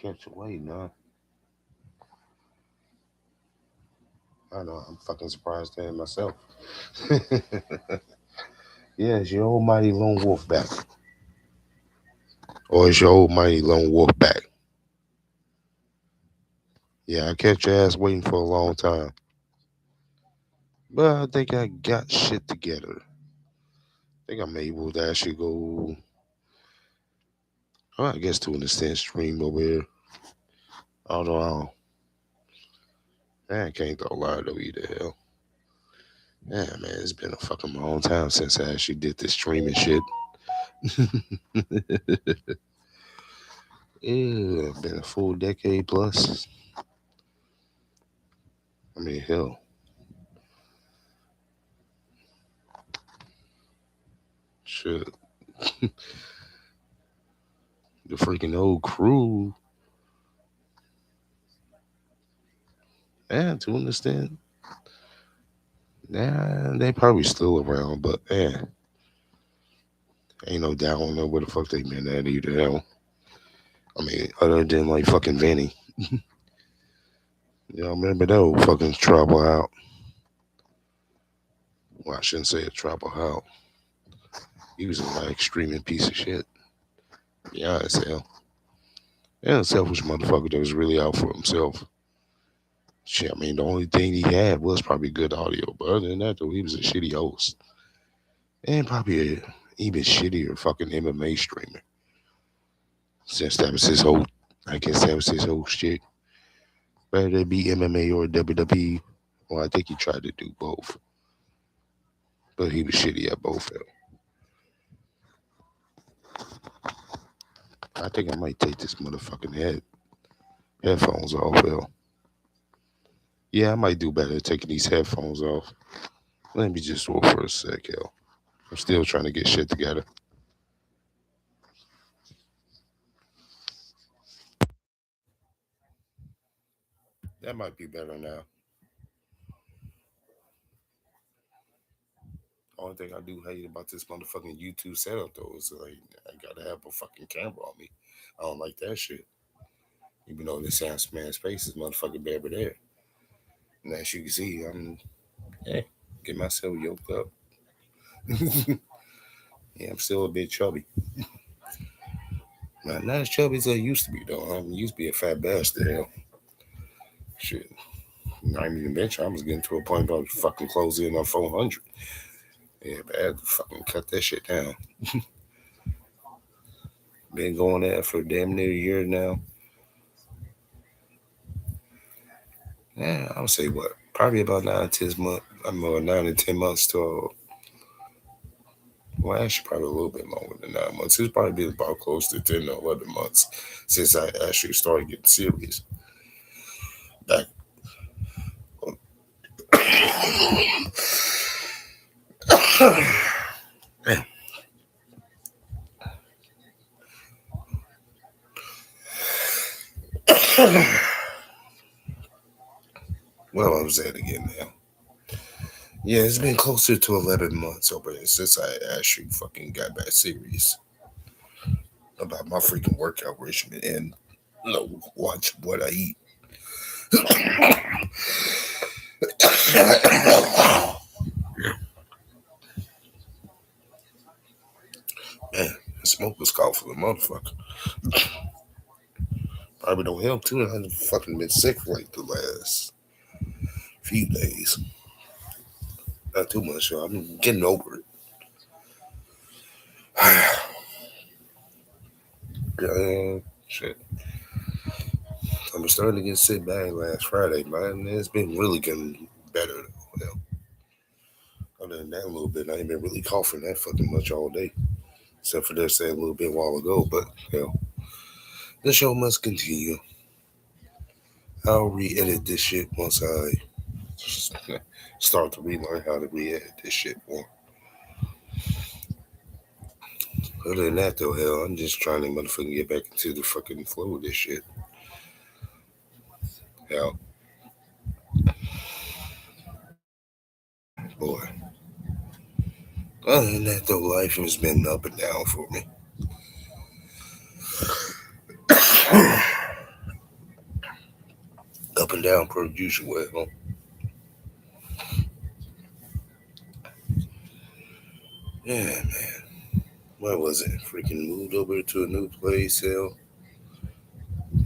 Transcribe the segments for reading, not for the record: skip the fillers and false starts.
Catch a weight, nah. I know, I'm fucking surprised at myself. Yeah, is your old mighty lone wolf back? Or is your old mighty lone wolf back? Yeah, I kept your ass waiting for a long time. But I think I got shit together. I think I'm able to actually go, well, I guess to an extent, stream over here. Although, man, I can't throw a lie though either. Hell. Yeah, man, it's been a fucking long time since I actually did this streaming shit. Yeah, been a full decade plus. I mean, hell, shit. The freaking old crew, yeah, to an extent, yeah, they probably still around, but yeah, ain't no doubt. I don't know where the fuck they been at either. Hell, I mean, other than like fucking Vinny. You know, remember that old fucking trouble out? Well, I shouldn't say a trouble out. He was a like streaming piece of shit. Yeah, as hell. Yeah, a selfish motherfucker that was really out for himself. Shit, I mean, the only thing he had was probably good audio, but other than that, though, he was a shitty host and probably a even shittier fucking MMA streamer. Since that was his whole, I guess that was his whole shit. Whether it be MMA or WWE, well, I think he tried to do both, but he was shitty at both. I think I might take this motherfucking headphones off. Hell, yeah, I might do better taking these headphones off. Let me just roll for a sec, hell. I'm still trying to get shit together. That might be better now. Only thing I do hate about this motherfucking YouTube setup though is like I gotta have a fucking camera on me. I don't like that shit. Even though this sounds man's face is motherfucking bare there. And as you can see, I'm yeah, get myself yoked up. Yeah, I'm still a bit chubby. Not as chubby as I used to be though. I used to be a fat bastard. Hell, shit. Not even mention I was getting to a point where I was fucking closing in on 400. Yeah, but I had to fucking cut that shit down. Been going at it for damn near a year now. Yeah, I would say what? Probably about 9 to 10 months. I'm 9 to 10 months to well, actually probably a little bit longer than 9 months. It's probably been about close to 10 or 11 months since I actually started getting serious. Back well, I was at again now. Yeah, it's been closer to 11 months over there since I actually fucking got back serious about my freaking workout regimen and watch what I eat. Man, the smoke was called for the motherfucker. Probably don't help too. I've fucking been sick for like the last few days. Not too much, so I'm getting over it. Yeah, shit. I'm starting to get sick back last Friday, man. It's been really getting better. Well, other than that, a little bit. I ain't been really coughing that fucking much all day, except for that a little bit while ago. But hell, the show must continue. I'll re-edit this shit once I start to relearn how to re-edit this shit more. Other than that, though, hell, I'm just trying to motherfucking get back into the fucking flow of this shit. Hell, boy. Other than that, though, life has been up and down for me. going down per usual. Yeah, man. What was it? Freaking moved over to a new place. Hell,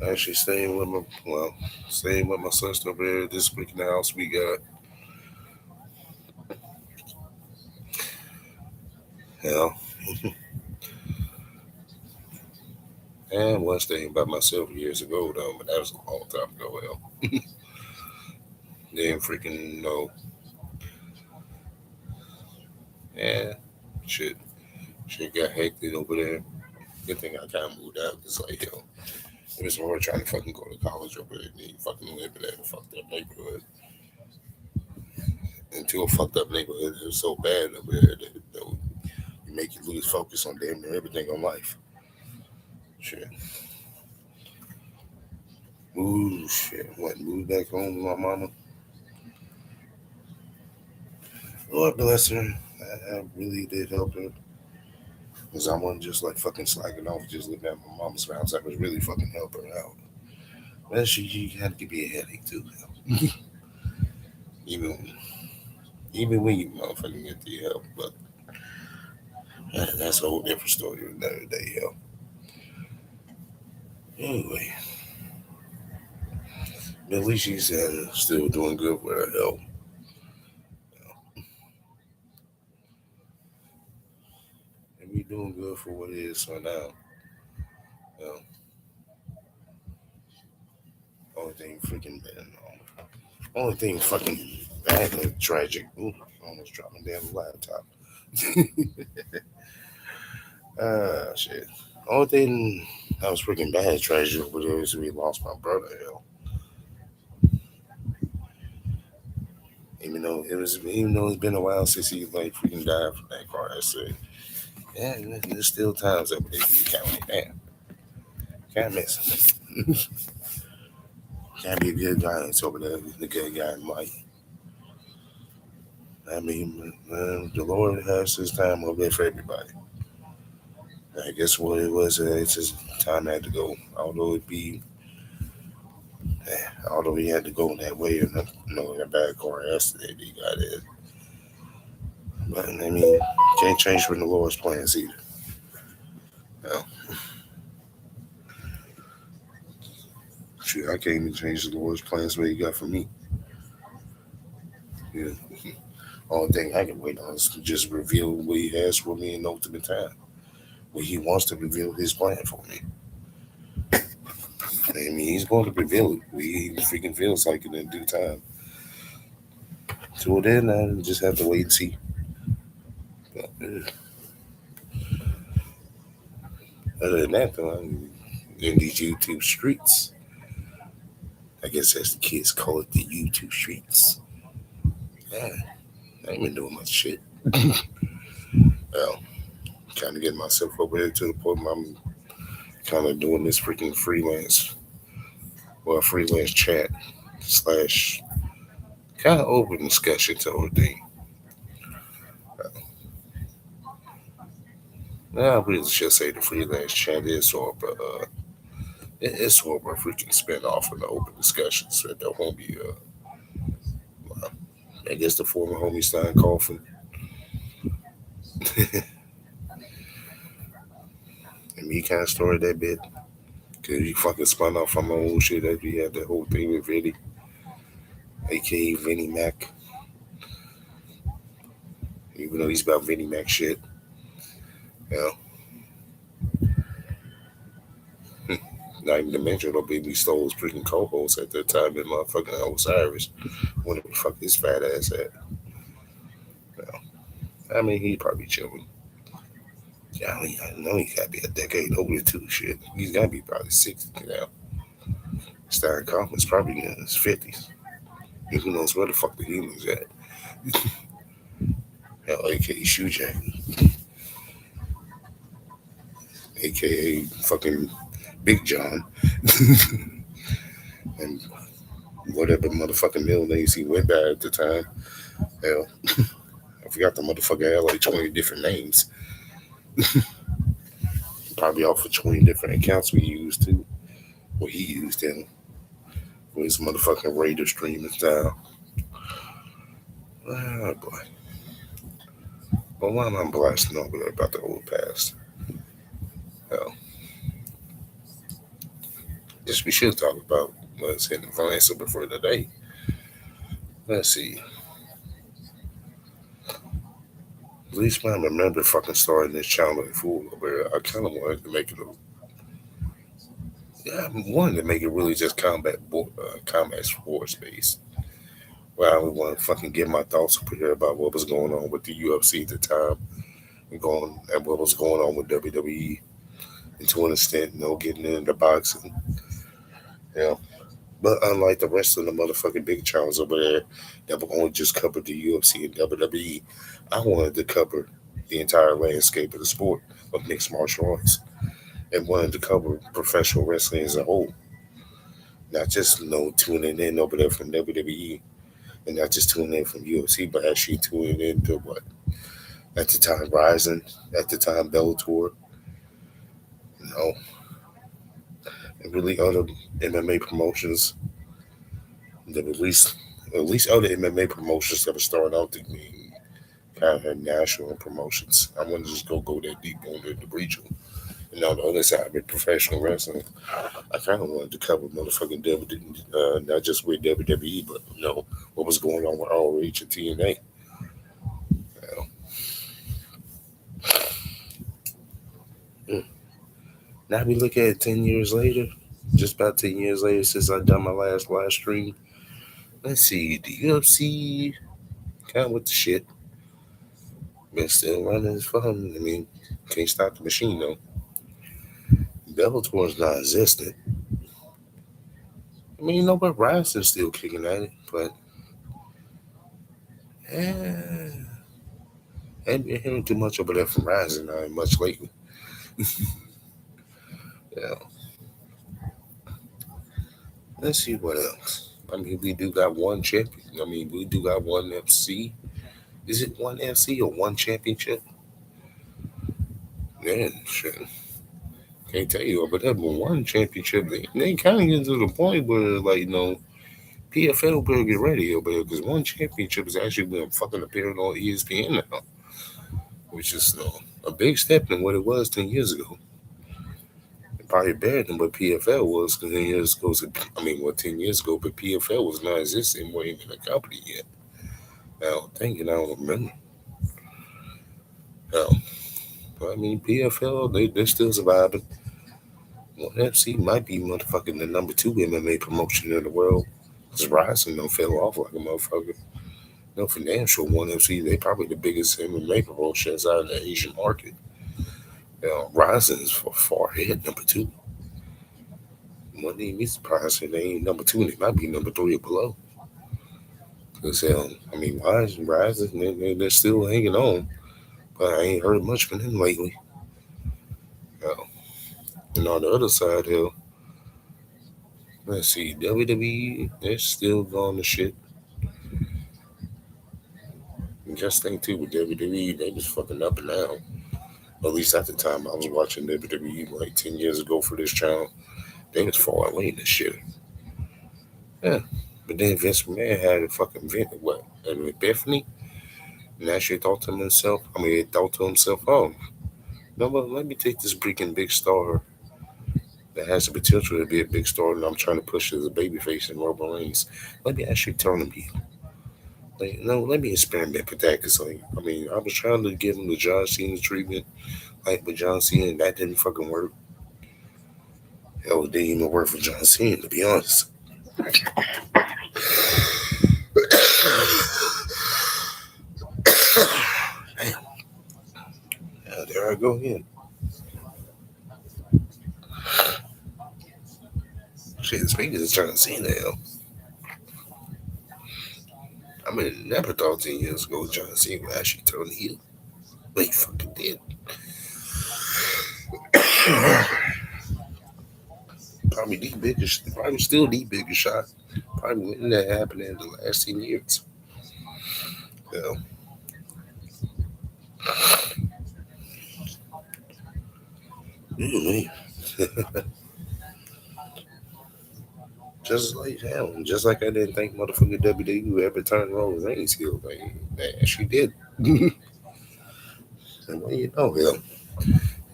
actually staying with my sister over there. This freaking house we got. Hell, and was staying by myself years ago though, but that was a long time ago. Hell, then freaking no, yeah, shit, shit got hectic over there. Good thing I kind of moved out. It's like yo, it was hard trying to fucking go to college over there. And you fucking live in that fucked up neighborhood. Into a fucked up neighborhood. It was so bad over there that you make you lose focus on damn near everything on life. Shit. Ooh, shit. What, moved back home with my mama? Lord bless her. I really did help her. Because I wasn't just like fucking slacking off, just living at my mama's house. I was really fucking helping her out. Well, she had to give me a headache too. even even when you motherfucking get the help. But that's a whole different story another day, yo. Anyway, at least she's still doing good with her health. And we doing good for what it is for now. You know, only thing freaking bad. Only thing fucking bad and tragic. Ooh, I almost dropped my damn laptop. Shit. Only thing that was freaking bad and tragic over there is we lost my brother. Hell, even though it's been a while since he like freaking died from that car accident. Yeah, there's still times over there you can't like that. Can't miss him. Can't be a good guy. It's over there. The good guy in life. I mean, the Lord has His time over there for everybody. I guess what it was, it's his time had to go. Although he had to go that way, in a bad car accident he got in. But I mean, can't change from the Lord's plans either. You know, shoot, I can't even change the Lord's plans what He got for me. Yeah. Only thing I can wait on is to just reveal what He has for me in ultimate time. When He wants to reveal His plan for me. I mean, He's going to reveal it. He freaking feels like it in due time. Till then, I just have to wait and see. But, other than that, though, I'm in these YouTube streets. I guess as the kids call it, the YouTube streets. Yeah, I ain't been doing much shit. Well, kind of getting myself over here to the point where I'm kind of doing this freaking freelance chat slash kind of open discussion to everything. I really should say the freelance chat is sort of it's sort of a freaking spin off of the open discussions that the homie, I guess the former homie Stein Coffin. And me kind of started that bit because he fucking spun off from my old shit that we had the whole thing with Vinny, aka Vinny Mac. Even though he's about Vinny Mac shit, you know. Not even to mention, though, Baby stole his freaking co-host at that time in motherfucking Osiris. Where the fuck his fat ass at? I mean, he probably chilling. Yeah, I know he gotta be a decade older too. Shit, he's gotta be probably 60 now. Stein Kaufman's probably in his 50s. And who knows where the fuck the humans at? Hell, aka Shoe Jack, aka fucking Big John, and whatever motherfucking middle names he went by at the time. Hell, I forgot the motherfucker had like 20 different names. Probably off of 20 different accounts we used too. Well, he used him. with his motherfucking Raider streaming style. Ah, boy. But why am I blasting over there about the old past? Hell, just we should talk about what's in the Freelance for today. Let's see. At least I remember fucking starting this channel in full over there. I kind of wanted to make it a, yeah, I wanted to make it really just combat sports based. Well, I would want to fucking get my thoughts up here about what was going on with the UFC at the time and what was going on with WWE, and to an extent, getting into boxing. Yeah. But unlike the rest of the motherfucking big channels over there that will only just cover the UFC and WWE, I wanted to cover the entire landscape of the sport of mixed martial arts and wanted to cover professional wrestling as a whole. Not just tuning in over there from WWE and not just tuning in from UFC, but actually tuning into what at the time Rising, at the time Bellator, you know, and really other MMA promotions that at least other MMA promotions that were starting out to be kind of national promotions. I want to just go that deep on the regional. And on the other side with professional wrestling, I kind of wanted to cover motherfucking WWE, not just with WWE, but what was going on with ROH and TNA. You know. Now we look at it 10 years later, just about 10 years later since I done my last live stream. Let's see, the UFC kind of with the shit, but still running as fun. I mean, can't stop the machine though. Bellator is not existent. I mean, but Rising's still kicking at it, but eh, I ain't been hearing too much over there from Rising much lately. Yeah. Let's see what else. I mean, we do got one champion. I mean, we do got one FC. Is it one FC or one championship? Man, shit. Can't tell you, but that one championship, they kind of get to the point where, like, PFL better get ready over there because one championship is actually been fucking appearing on ESPN now, which is a big step than what it was 10 years ago. Probably better than what PFL was because 10 years ago, 10 years ago, but PFL was not existing, wasn't even a company yet. Now, thinking, I don't remember. Now, but I mean, PFL, they're still surviving. Well, FC might be motherfucking the number two MMA promotion in the world. Because Rising fell off like a motherfucker. No financial one FC, they probably the biggest MMA promotion inside of the Asian market. Rising is far ahead, number two. Wouldn't even be surprised if they ain't number two, and they might be number three or below. Because, Rising, they're still hanging on, but I ain't heard much from them lately. And on the other side, let's see, WWE, they're still going to shit. And just think, too, with WWE, they just fucking up and down. At least at the time I was watching WWE like 10 years ago for this channel, they was far away in this shit. Yeah. But then Vince McMahon had a fucking an epiphany, and actually thought to himself, oh, no, but let me take this freaking big star that has the potential to be a big star that I'm trying to push as a babyface in Roman Reigns. Let me actually turn him heel. Like, no, let me experiment with that because, I was trying to give him the John Cena treatment, like with John Cena, and that didn't fucking work. Hell, it didn't even work for John Cena, to be honest. Damn. Yeah, there I go again. Shit, speaking of John Cena, never thought 10 years ago John Cena would actually turn heel. But he fucking did. Probably still the biggest shot. Probably when that happened in the last 10 years. Yeah. Man. Just like I didn't think motherfucking WWE ever turned Roman Reigns heel. Like, they actually did. And well, hell,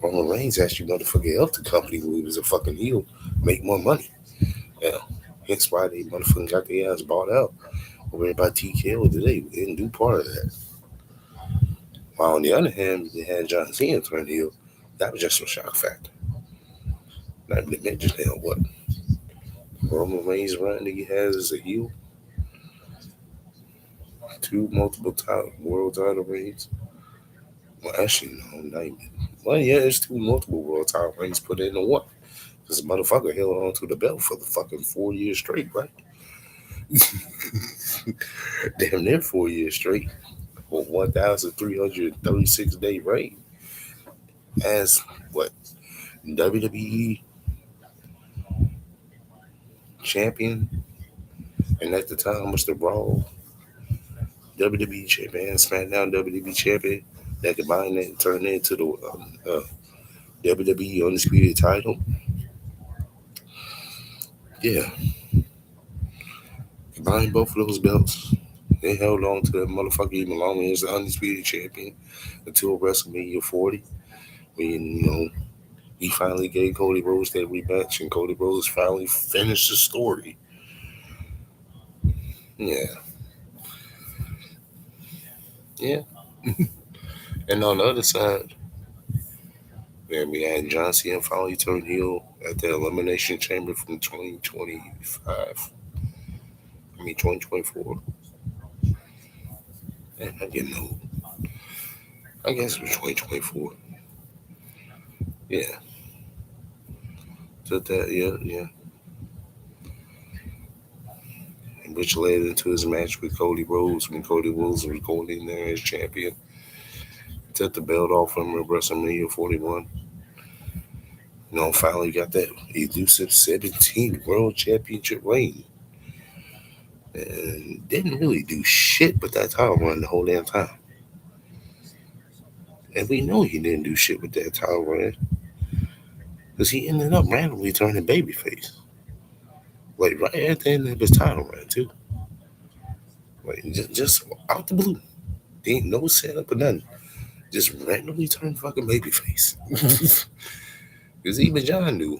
Roman Reigns actually motherfucking helped the company when he was a fucking heel make more money. Yeah. Hence why they motherfucking got their ass bought out over there by TKO today. They didn't do part of that. While on the other hand, they had John Cena turn heel. That was just a shock factor. Not to mention hell, what Roman Reigns run that he has as a heel, two multiple world title reigns. Well, actually, no, not even. Well, yeah, it's two multiple world title reigns put into one. Because the motherfucker held on to the belt for the fucking 4 years straight, right? Damn near 4 years straight. Or 1,336 day reign as what WWE champion, and at the time was the Raw WWE champion and SmackDown WWE champion. That combined that and turned into the WWE Undisputed title. Yeah, combined both of those belts. They held on to that motherfucker even longer as the Undisputed champion until WrestleMania 40. When, he finally gave Cody Rhodes that rematch, and Cody Rhodes finally finished the story. Yeah, yeah. And on the other side, man, we had John Cena finally turned heel at the Elimination Chamber from 2025. I mean, 2024. And I didn't know. I guess it was 2024. Yeah. So that, yeah, yeah. And which led into his match with Cody Rhodes when Cody Rhodes was going in there as champion. Took the belt off him at WrestleMania 41. Finally got that elusive 17th World Championship reign. And didn't really do shit but that title run the whole damn time. And we know he didn't do shit with that title run because he ended up randomly turning babyface. Like right at the end of his title run, too. Like just out the blue. There ain't no setup or nothing. Just randomly turned fucking babyface. Because even John knew.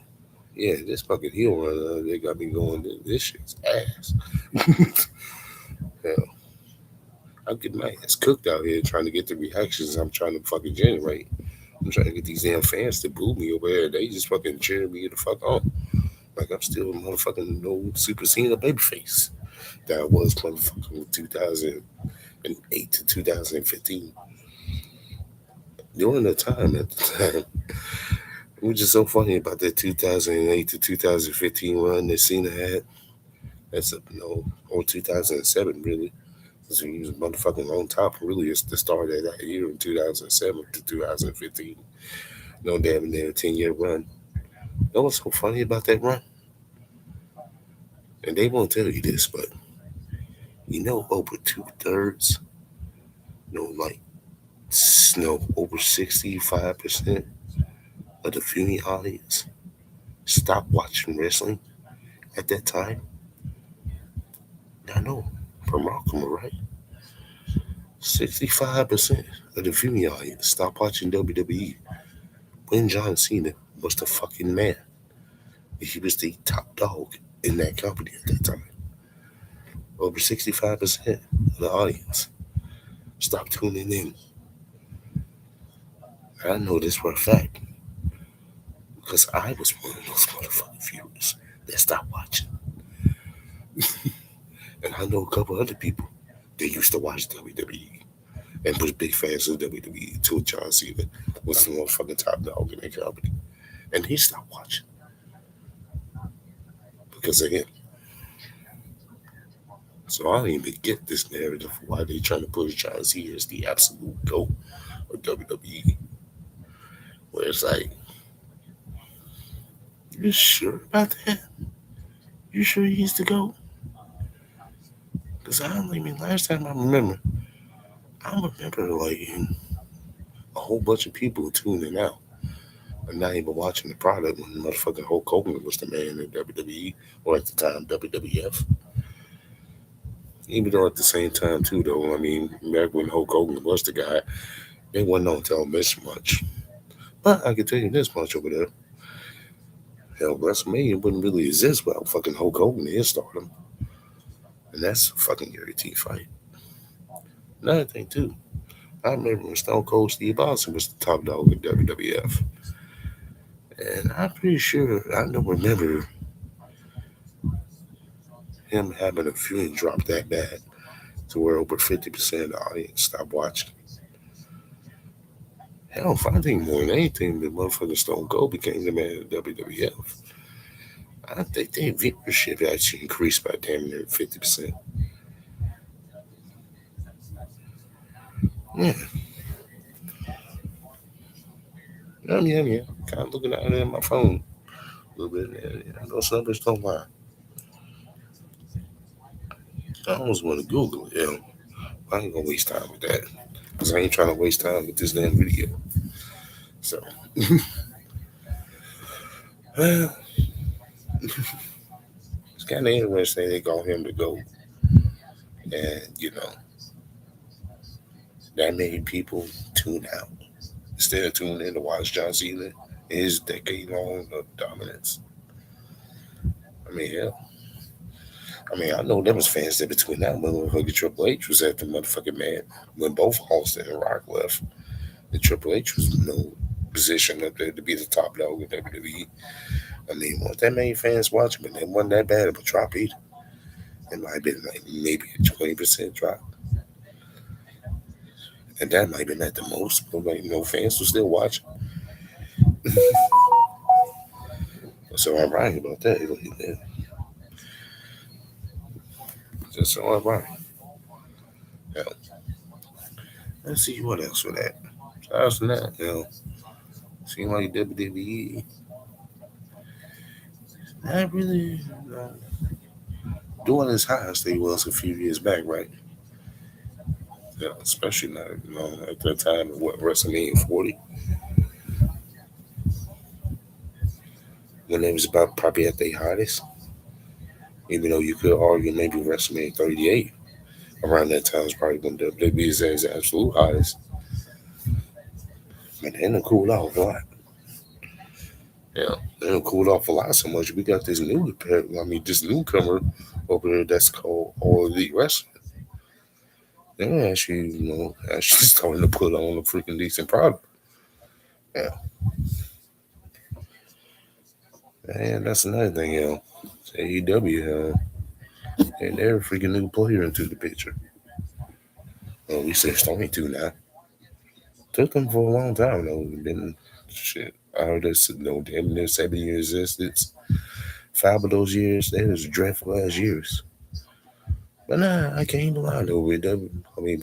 Yeah, this fucking heel run, they got me going, this shit's ass. Hell, I'm getting my ass cooked out here trying to get the reactions I'm trying to fucking generate. I'm trying to get these damn fans to boo me over there. They just fucking cheering me the fuck on. Like I'm still a motherfucking no Super Cena babyface that I was motherfucking 2008 to 2015. During the time at the time, which is so funny about that 2008 to 2015 run that Cena had. That's or 2007 really. Because he was motherfucking on top really. It's the start of that year in 2007 to 2015. No damn near 10-year run. You know what's so funny about that run? And they won't tell you this, but over 2/3, like over 65% of the viewing audience stopped watching wrestling at that time. I know, remarkable, right? 65% of the viewing audience stopped watching WWE when John Cena was the fucking man. He was the top dog in that company at that time. Over 65% of the audience stopped tuning in. I know this for a fact because I was one of those motherfucking viewers that stopped watching. And I know a couple other people that used to watch WWE and was big fans of WWE until John Cena was the motherfucking top dog in that company. And he stopped watching because of him. So I don't even get this narrative of why they trying to push John Cena as the absolute GOAT of WWE. Where it's like, you sure about that? You sure he's the GOAT? Because last time I remember like a whole bunch of people tuning out. I'm not even watching the product when motherfucking Hulk Hogan was the man in WWE, or at the time WWF. Even though at the same time too, though, I mean, back when Hulk Hogan was the guy, they wasn't on television much. But I can tell you this much over there: hell, WrestleMania wouldn't really exist without fucking Hulk Hogan in stardom, and that's a fucking guaranteed fight. Another thing too, I remember when Stone Cold Steve Austin was the top dog in WWF, and I'm pretty sure I don't remember him having a viewing drop that bad to where over 50% of the audience stopped watching. Hell, if I think more than anything, the motherfucking Stone Cold became the man of WWF. I think their viewership actually increased by damn near 50%. Yeah, yeah. Kind of looking at it on my phone a little bit. Yeah, those numbers don't lie. I almost want to Google it. Yeah, I ain't gonna waste time with that because I ain't trying to waste time with this damn video. So, well, it's kind of interesting they call him the GOAT. And, that made people tune out instead of tuning in to watch John Cena and his decade long of dominance. I mean, hell, I know there was fans there between that motherfucker Triple H was at the motherfucking man when both Austin and Rock left. And Triple H was positioned up there to be the top dog in WWE. I mean, weren't that many fans watching, but it wasn't that bad of a drop either. It might have been like maybe a 20% drop. And that might have been at the most, but like, fans were still watching. So I'm right about that. Like, just so I'm right. Yeah. Let's see what else with that. Besides from that, seem like WWE not really doing as high as they was a few years back, right? Yeah, especially not, at that time of what WrestleMania 40, when they was about probably at their hottest. Even though you could argue maybe WrestleMania 38 around that time was probably when WWE is at its absolute highest. Man, they done cooled off a lot. Yeah, they done cooled off a lot so much. We got this this newcomer over there that's called All Elite Wrestling. They're actually starting to put on a freaking decent product. Yeah, and that's another thing, AEW, and they're a freaking new player into the picture. Well, we say it's only two now. Took them for a long time though. Been shit. I heard this, damn near 7 years existence. 5 of those years, they was dreadful ass years. But nah, I can't even lie though. But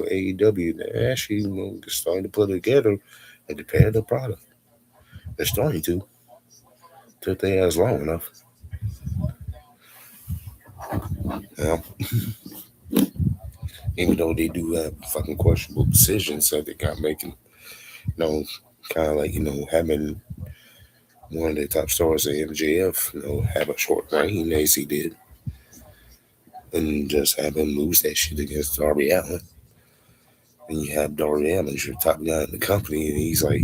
AEW, they're actually starting to put it together and prepare the product. They're starting to. Took their ass long enough. Yeah. Even though they do have fucking questionable decisions that they got making, you know, kind of like, having one of their top stars at MJF, have a short reign as he did, and just have him lose that shit against Darby Allin. And you have Darby Allin as your top guy in the company, and he's like,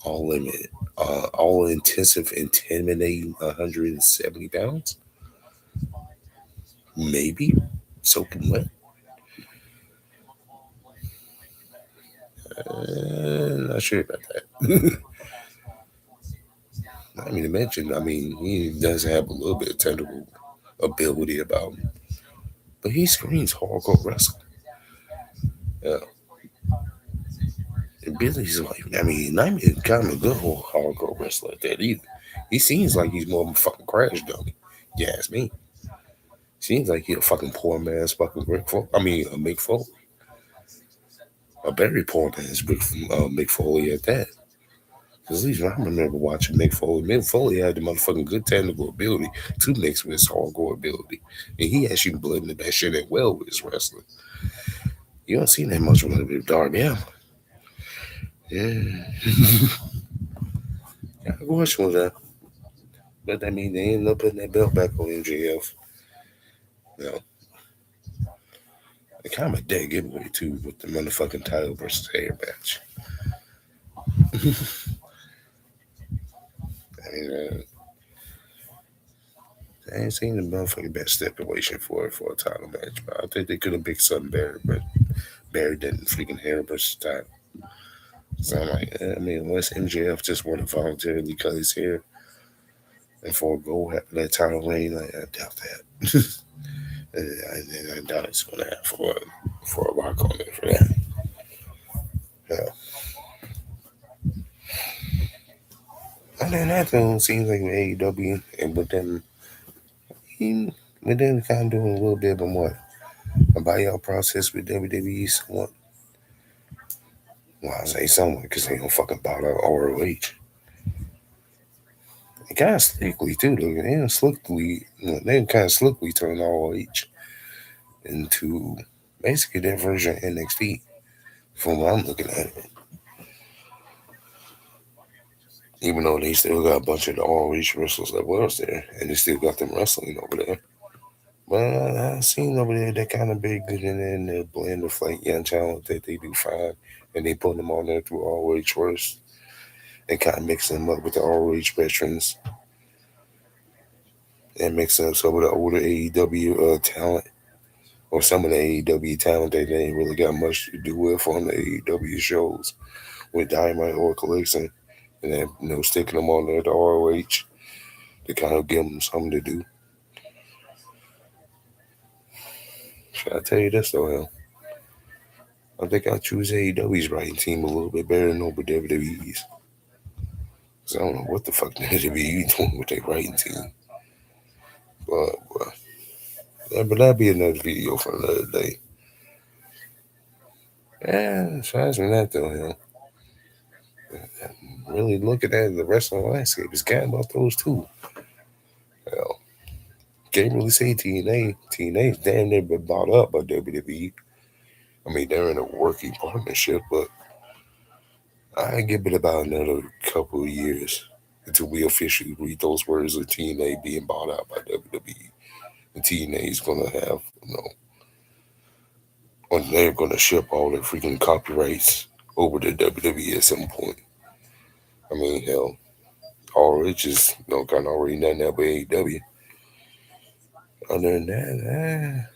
all limit, all intensive, intimidating 170 pounds? Maybe. Soaking wet? Not sure about that. I mean, to mention, he does have a little bit of technical ability about him, but he screams hardcore wrestling. Yeah. And Billy's like, not even kind of a good hardcore wrestler like that either. He seems like he's more of a fucking crash dummy. You ask me. Seems like he a fucking poor man's fucking Rick Foley. Mick Foley. A very poor man's Mick Foley at that. Because at least I remember watching Mick Foley. Mick Foley had the motherfucking good technical ability to mix with his hardcore ability. And he actually blended that shit in well with his wrestling. You don't see that much with Darby Allin. Yeah. Of course was that. But I mean, they ended up putting that belt back on MJF. You know, it kind of a dead giveaway too with the motherfucking title versus hair match. I mean, I ain't seen the motherfucking best stipulation for a title match, but I think they could have picked something better. But Barry didn't freaking hair versus title. So I'm like, I mean, unless MJF just want to voluntarily cut his hair and forego having that title reign, like, I doubt that. I doubt it's gonna have for a rock on it for that. Yeah. And then that thing seems like with AEW and with them kind of doing a little bit of what a buyout process with WWE somewhat. Well, I say somewhat because they don't fucking buy out ROH. It kind of slickly too, though. They don't slickly, they kind of slickly turn ROH into basically their version of NXT. From what I'm looking at it, even though they still got a bunch of the ROH wrestlers that was there, and they still got them wrestling over there. But I seen over there that kind of big good in there and they blend of like young talent that they do fine, and they put them on there through ROH first and kind of mix them up with the ROH veterans and mix up some of the older AEW talent or some of the AEW talent that they ain't really got much to do with on the AEW shows with Dynamite or Collection, and then sticking them on there to ROH to kind of give them something to do. Should I tell you this though, hell? I think I choose AEW's writing team a little bit better than over WWE's. Cause I don't know what the fuck WWE doing with their writing team. But yeah, but that'd be another video for another day. Yeah, aside from that though, really looking at the wrestling landscape, it's kind about those two. Hell, can't really say TNA. TNA's damn near been bought up by WWE. I mean, they're in a working partnership, but I give it about another couple of years until we officially read those words of TNA being bought out by WWE. And TNA is gonna have, or they're gonna ship all their freaking copyrights over to WWE at some point. I mean, hell, all it's just kind of already done that with AEW. Other than that,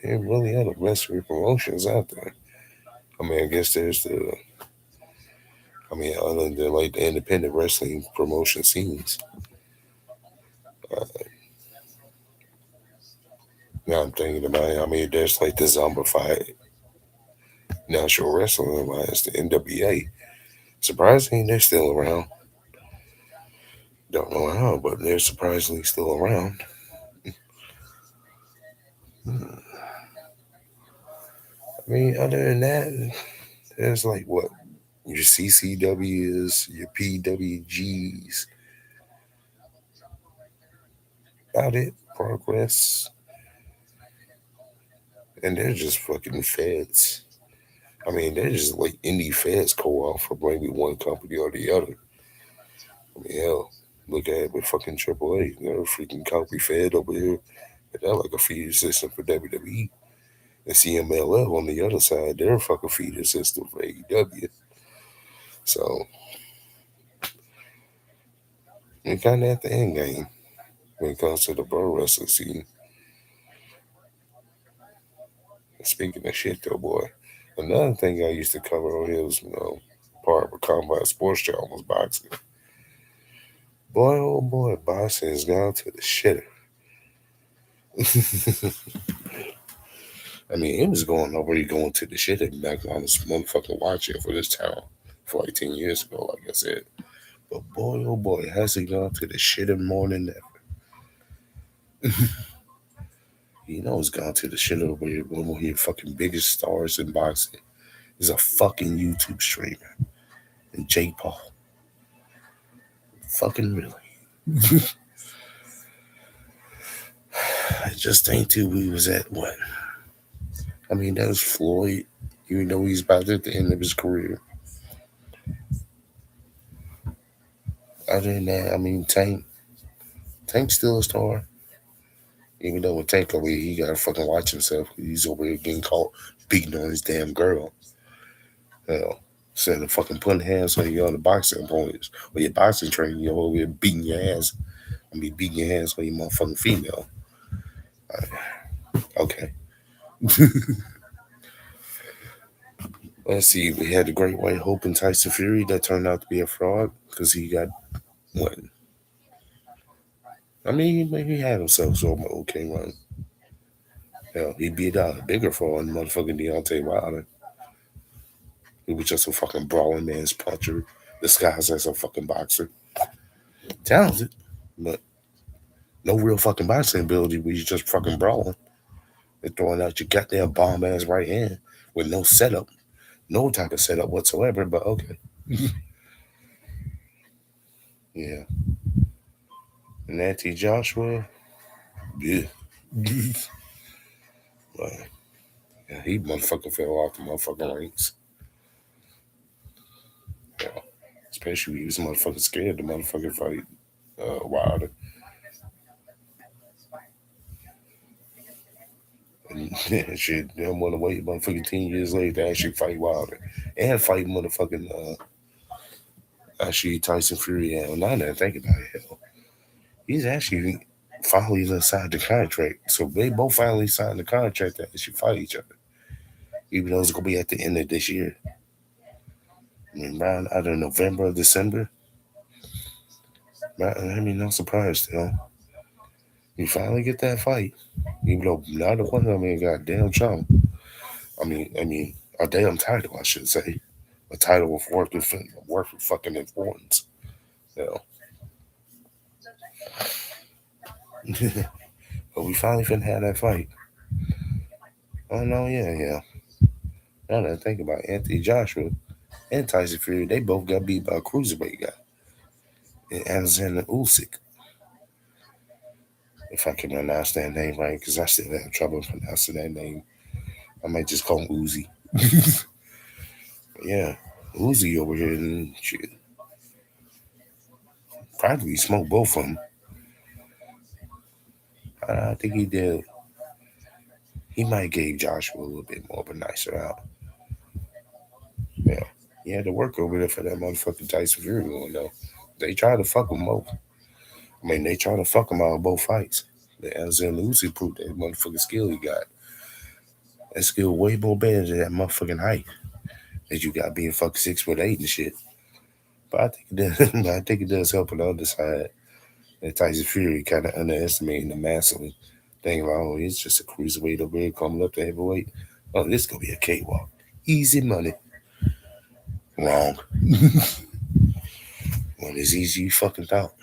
there ain't really other wrestling promotions out there. I mean, I guess there's other than like the independent wrestling promotion scenes. Uh, Now I'm thinking about it. I mean, there's like the Zombified National Wrestling Alliance, the NWA. Surprisingly, they're still around. Don't know how, but they're surprisingly still around. I mean, other than that, there's like what your CCWs, your PWGs, about it. Progress, and they're just fucking feds. I mean, they're just like indie feds co-op for maybe one company or the other. I mean, hell, look at it with fucking AAA. They're a freaking copy fed over here. And they're like a feeder system for WWE. And CMLL on the other side, they're a fucking feeder system for AEW. So we're kind of at the end game when it comes to the pro wrestling scene. Speaking of shit, though, boy, another thing I used to cover on here was, part of a combat sports channel was boxing. Boy, oh boy, boxing has gone to the shitter. I mean, it was already going to the shitter back on this motherfucking watching for this town for like 10 years ago, like I said. But boy, oh boy, has it gone to the shitter more than ever. It's gone to the shitter where one of your fucking biggest stars in boxing is a fucking YouTube streamer. And Jake Paul. Fucking really. I just think too we was at what? I mean, that was Floyd, even though he's about at the end of his career. Other than that, I mean, Tank's still a star. Even though with Tank over here, he gotta fucking watch himself. He's over here getting caught beating on his damn girl. Hell, instead of fucking putting hands on your other boxing opponents or your boxing training, you're over here beating your ass. I mean, beating your hands on your motherfucking female. Okay. Let's see. We had the Great White Hope and Tyson Fury that turned out to be a fraud because he got what? I mean, he had himself so okay run. Hell, he beat out a bigger fraud than motherfucking Deontay Wilder. He was just a fucking brawling man's puncher disguised as a fucking boxer. Talented, but no real fucking boxing ability where you just fucking brawling and throwing out your goddamn bomb ass right hand with no setup, no type of setup whatsoever. But okay, yeah. And Anthony Joshua, yeah. Well, yeah, he motherfucking fell off the motherfucking ranks. Yeah. Especially when he was motherfucking scared to motherfucking fight Wilder. And shit, they don't want to wait motherfucking 10 years later to actually fight Wilder. And fight motherfucking actually Tyson Fury. And now that I think about it, hell, he's actually finally signed the contract. So they both finally signed the contract that they should fight each other. Even though it's gonna be at the end of this year. I mean, around either November or December. I mean, no surprise still. You finally get that fight. Even though neither one of them ain't got a damn chunk. I mean, a damn title, I should say. A title of worth of fucking importance. You know. But we finally finna have that fight. Oh no, yeah. Now that I think about it, Anthony Joshua and Tyson Fury, they both got beat by a cruiserweight guy. And Alexander Usyk, if I can pronounce that name right, because I still have trouble pronouncing that name. I might just call him Uzi. Yeah, Uzi over here and shit. Probably smoked both of them. I think he did. He might gave Joshua a little bit more of a nicer out. Yeah, he had to work over there for that motherfucking Tyson Fury one though. They tried to fuck him both. I mean, they tried to fuck him out of both fights. The Alexander Uzi proved that motherfucking skill he got. That skill way more better than that motherfucking height that you got being fucking 6'8" and shit. But I think it does. I think it does help on the other side. That Tyson Fury kind of underestimating the massively. Thinking about, oh, he's just a cruiserweight over here coming up to heavyweight. Oh, this gonna be a cakewalk. Easy money. Wrong. When it's easy, you fucking thought.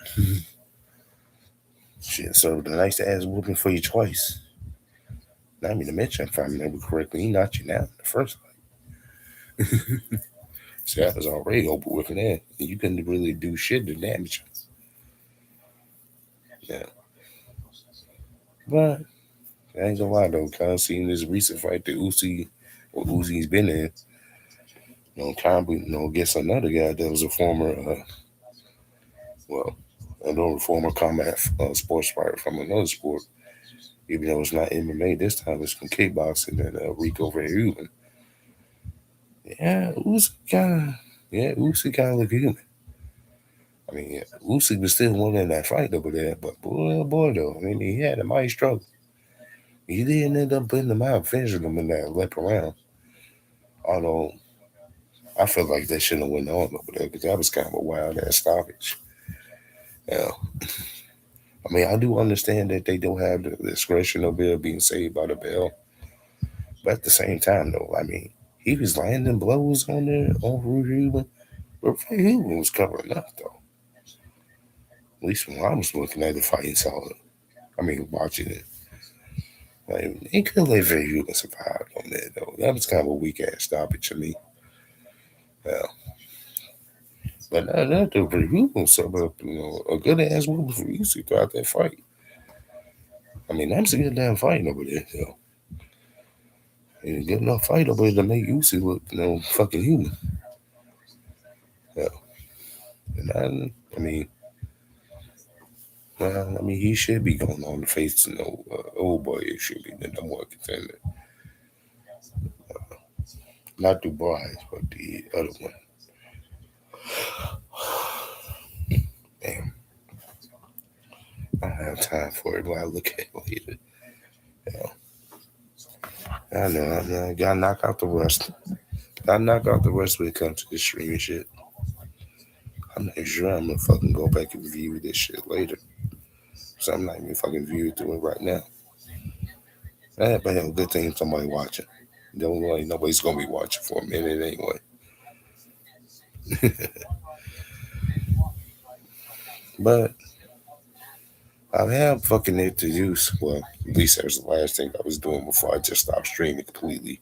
Shit, so the nice ass whooping for you twice. Not me to mention, if I remember correctly, he knocked you down in the first fight. So that was already over with for that. And you couldn't really do shit to damage him. Yeah. But I ain't gonna lie though, kind of seeing this recent fight that Uzi's been in, against another guy that was a former, well, another former combat sports fighter from another sport. Even though it's not MMA this time, it's from kickboxing and Rico Verhoeven. Yeah, Usyk kind of look human. I mean, yeah, Usyk was still winning that fight over there, but boy, oh boy, though, I mean, he had a mighty struggle. He didn't end up putting him out, finishing him in that lap round. Although I feel like that shouldn't have went on over there because that was kind of a wild ass stoppage. Yeah, I mean, I do understand that they don't have the discretion of it being saved by the bell, but at the same time, though, I mean, he was landing blows on there on Verhoeven, but Verhoeven was covering up though. At least when I was looking at the fight and saw it. I mean, watching it. Like, he couldn't let Verhoeven survive on that though. That was kind of a weak ass stoppage to me. Yeah. But that dude Verhoeven summed up, a good ass whooping for Usyk throughout that fight. I mean, that was a good damn fight over there, though. And a good enough fight over there to make Usyk look, fucking human. And I mean, he should be going on the face. Old boy, it should be the number one contender. Not Dubois, but the other one. Damn, I don't have time for it, but I look at it later. Yeah, I know. I gotta knock out the rust. Gotta knock out the rest when it comes to this streaming shit. I'm not sure I'm gonna fucking go back and view this shit later. So I'm not even fucking view it through it right now. But a good thing somebody watching. Don't like nobody's gonna be watching for a minute anyway. But I have fucking introduced. Well, at least that was the last thing I was doing before I just stopped streaming completely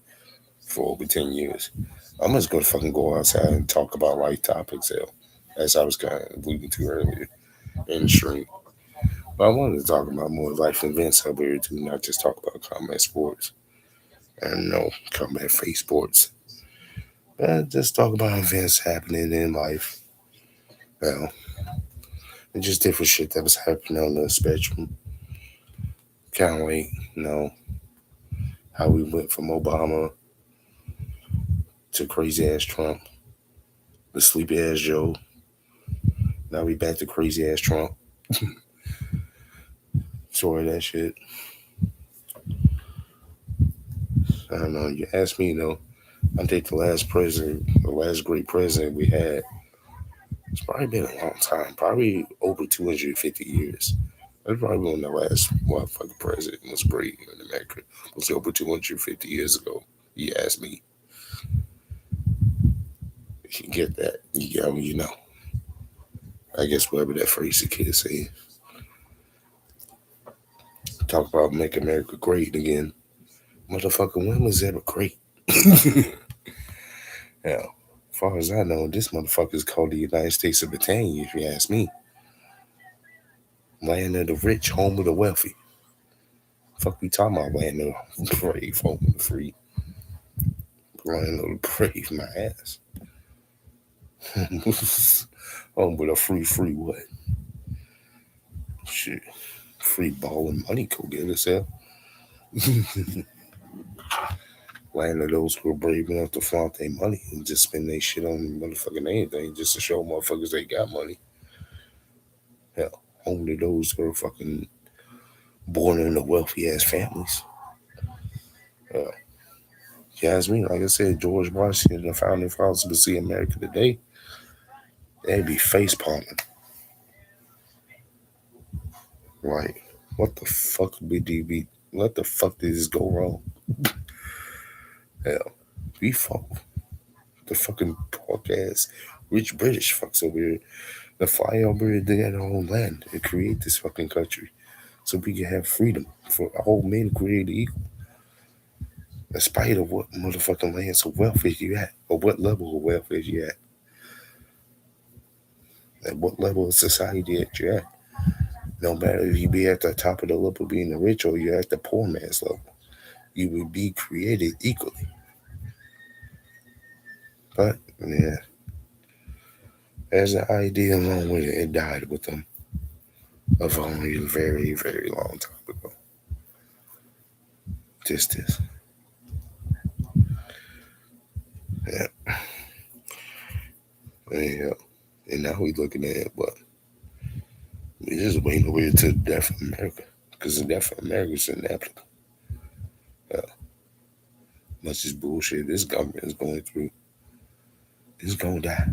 for over 10 years. I'm just gonna fucking go outside and talk about light topics, as I was kind of alluding to earlier in the stream. But I wanted to talk about more life events over here too, not just talk about combat sports and no combat face sports. But just talk about events happening in life. Well, and just different shit that was happening on the spectrum. Kind of like, how we went from Obama to crazy ass Trump, the sleepy ass Joe. Now we back to crazy ass Trump. Sorry that shit. I don't know. You ask me, I think the last president, the last great president we had, it's probably been a long time. Probably over 250 years. That's probably when the last motherfucking president was great in America. It was over 250 years ago. You ask me. You get that. You know. I guess whatever that phrase the kids say. Talk about make America great again. Motherfucker, when was ever great? Yeah. As far as I know, this motherfucker is called the United States of Britannia, if you ask me. Land of the rich, home of the wealthy. Fuck we talking about land of the brave, home of the free. Land of the brave, my ass. Home with a free what? Shit. Free ball and money, go get yourself. Land of those who are brave enough to flaunt their money and just spend their shit on motherfucking anything just to show motherfuckers they got money. Hell, home to those who are fucking born into wealthy ass families. Uh, you ask me, like I said, George Washington, the founding fathers would see America today, they'd be face palming. Like, what the fuck did we be? What the fuck did this go wrong? Hell, we fuck the fucking pork ass rich British fucks over here. The fly over here, they got their own land and create this fucking country so we can have freedom for all men created equal. In spite of what motherfucking lands of wealth is you at, or what level of wealth is you at what level of society that you're at. No matter if you be at the top of the level being the rich or you're at the poor man's level, you will be created equally. But yeah, as an idea along with it, it died with them of only a very, very long time ago. Just this. Yeah. Yeah. And now we looking at what? We just waiting over here to the death of America. Because the death of America is inevitable. Uh, much as bullshit this government is going through, it's gonna die.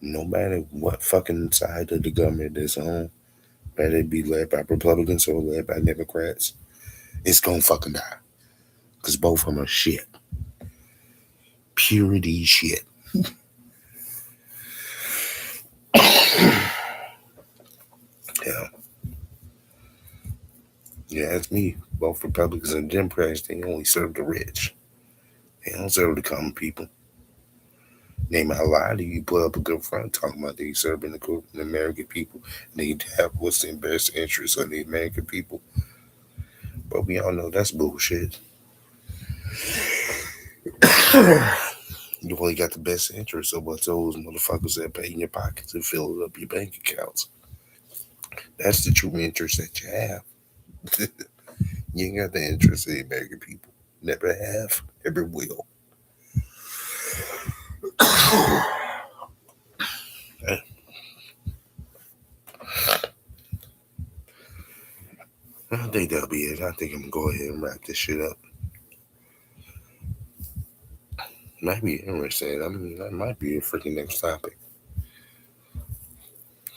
No matter what fucking side of the government is on, whether it be led by Republicans or led by Democrats, it's gonna fucking die. Because both of them are shit. Purity shit. Yeah. Yeah, that's me. Both Republicans and Democrats, they only serve the rich. They don't serve the common people. They might lie to you, put up a good front talking about they serving the American people. They have what's in best interest of the American people. But we all know that's bullshit. You only got the best interest of what those motherfuckers that pay in your pockets and fill up your bank accounts. That's the true interest that you have. You ain't got the interest of the American people. Never have, never will. I think that'll be it. I think I'm gonna go ahead and wrap this shit up. Might be interesting. I mean, that might be a freaking next topic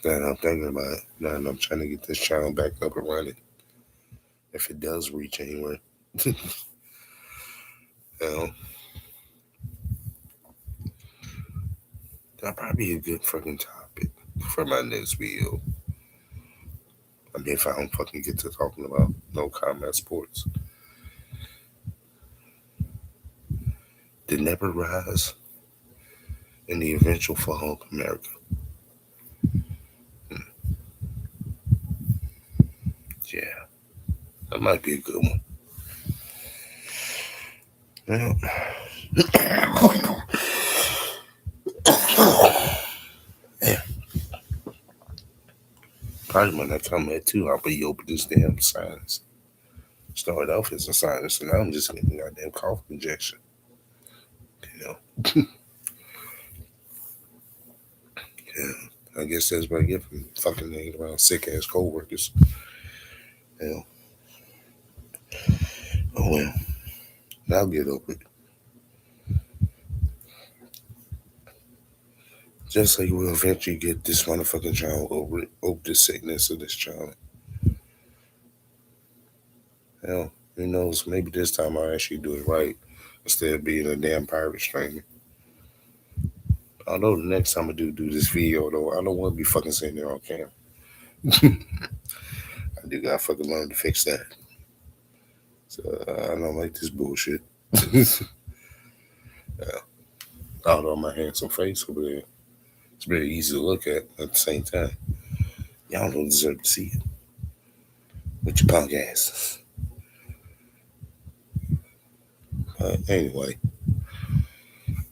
that I'm thinking about. Now that I'm trying to get this channel back up and running. If it does reach anywhere, you know, that'll probably be a good fucking topic for my next video. I mean, if I don't fucking get to talking about no combat sports, the never rise and the eventual fall of America. Yeah, that might be a good one. Well, yeah, probably when I come at too, I'll be open this damn sinus. Started off as a sinus, and now I'm just getting a goddamn cough injection. You know, yeah. I guess that's what I get from fucking hanging around sick ass coworkers. You know, oh well, I'll get over it. Just like we'll eventually get this motherfucking child over it, over the sickness of this child. Hell, who knows? Maybe this time I'll actually do it right instead of being a damn pirate stranger. Although the next time I do this video, though, I don't want to be fucking sitting there on camera. I do gotta fucking learn to fix that. So I don't like this bullshit. Yeah. Although my handsome face over there, it's very easy to look at the same time. Y'all don't deserve to see it with your punk asses. But anyway,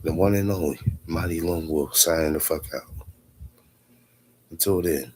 the one and only Mighty Lone Wolf signing the fuck out. Until then.